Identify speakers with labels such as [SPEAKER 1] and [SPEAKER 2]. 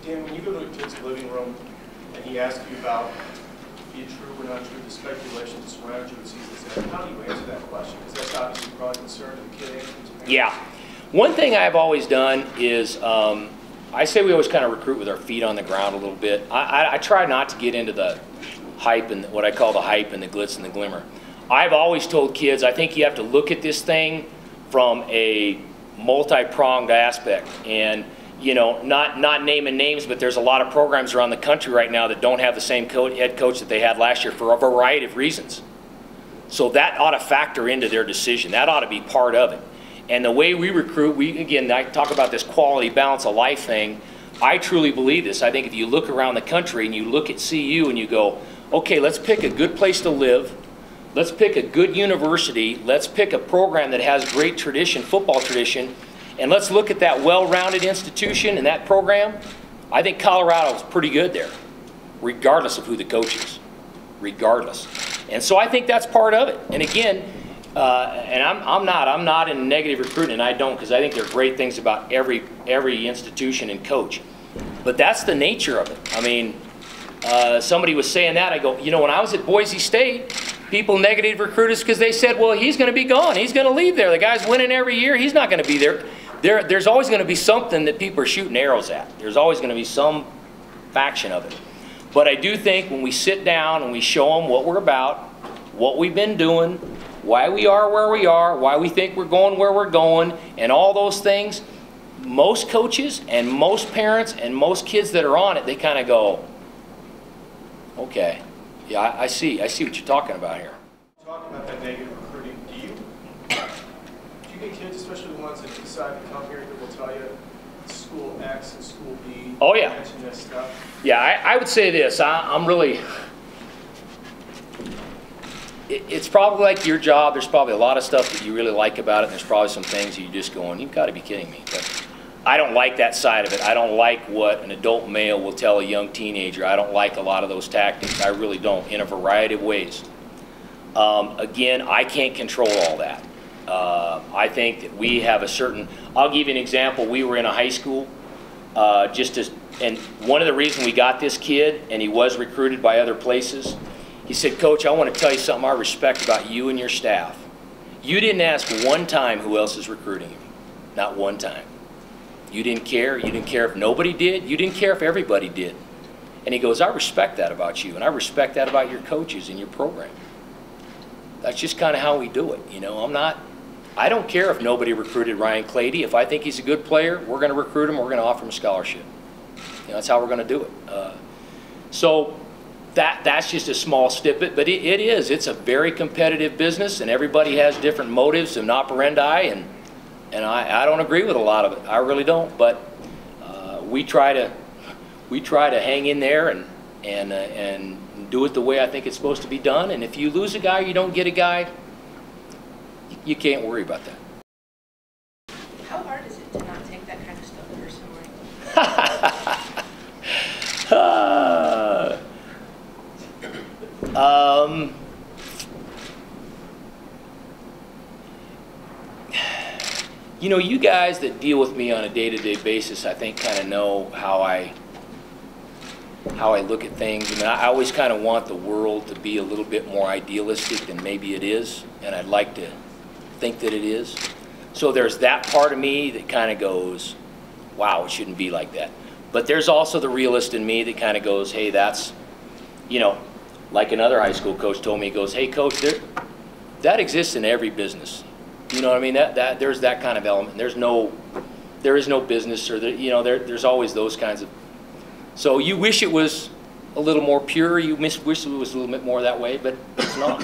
[SPEAKER 1] Dan, when you go to a kid's living room and he asks you about be true or not true, the speculation that surrounds you with season 7, how do you answer that question? Because that's obviously probably concerned to the kid and to the parents.
[SPEAKER 2] Yeah. One thing I've always done is I say we always kind of recruit with our feet on the ground a little bit. I try not to get into the hype and what I call the hype and the glitz and the glimmer. I've always told kids I think you have to look at this thing from a multi-pronged aspect, and you know, not naming names, but there's a lot of programs around the country right now that don't have the same head coach that they had last year for a variety of reasons. So that ought to factor into their decision. That ought to be part of it. And the way we recruit, again, I talk about this quality balance of life thing. I truly believe this. I think if you look around the country and you look at CU and you go, okay, let's pick a good place to live. Let's pick a good university. Let's pick a program that has great tradition, football tradition, and let's look at that well-rounded institution and that program. I think Colorado is pretty good there, regardless of who the coach is, regardless. And so I think that's part of it. And again, and I'm not in negative recruiting, and I don't, because I think there are great things about every institution and coach. But that's the nature of it. I mean, somebody was saying that. I go, you know, when I was at Boise State, people negative recruited us because they said, well, he's going to be gone. He's going to leave there. The guy's winning every year. He's not going to be there. There's always going to be something that people are shooting arrows at. There's always going to be some faction of it. But I do think when we sit down and we show them what we're about, what we've been doing, why we are where we are, why we think we're going where we're going, and all those things, most coaches and most parents and most kids that are on it, they kind of go, okay, yeah, I see what you're talking about here.
[SPEAKER 1] Talking about that negative recruiting, do you get kids, especially the ones that decide to come here, that will tell you school X and school B?
[SPEAKER 2] Oh yeah.
[SPEAKER 1] Mention this stuff?
[SPEAKER 2] Yeah, I would say this. I'm really. It's probably like your job. There's probably a lot of stuff that you really like about it, and there's probably some things you're just going, you've got to be kidding me. But I don't like that side of it. I don't like what an adult male will tell a young teenager. I don't like a lot of those tactics. I really don't, in a variety of ways. Again, I can't control all that. I think that we have a certain, I'll give you an example. We were in a high school, and one of the reasons we got this kid, and he was recruited by other places, he said, Coach, I want to tell you something I respect about you and your staff. You didn't ask one time who else is recruiting him. Not one time. You didn't care. You didn't care if nobody did. You didn't care if everybody did. And he goes, I respect that about you, and I respect that about your coaches and your program. That's just kind of how we do it. You know, I don't care if nobody recruited Ryan Clady. If I think he's a good player, we're going to recruit him. We're going to offer him a scholarship. You know, that's how we're going to do it. So that's just a small snippet, but it's a very competitive business, and everybody has different motives and operandi, and I don't agree with a lot of it. I really don't. But we try to hang in there and do it the way I think it's supposed to be done. And if you lose a guy, you don't get a guy, you can't worry about that.
[SPEAKER 3] How hard is it to not take that kind of stuff personally?
[SPEAKER 2] You know, you guys that deal with me on a day-to-day basis, I think, kind of know how I look at things. I mean, I always kind of want the world to be a little bit more idealistic than maybe it is, and I'd like to think that it is. So there's that part of me that kind of goes, wow, it shouldn't be like that. But there's also the realist in me that kind of goes, hey, that's, you know, like another high school coach told me, he goes, hey, coach, that exists in every business. You know what I mean? There's that kind of element. There is no business, or you know, there's always those kinds of. So you wish it was a little more pure. You wish it was a little bit more that way, but it's not.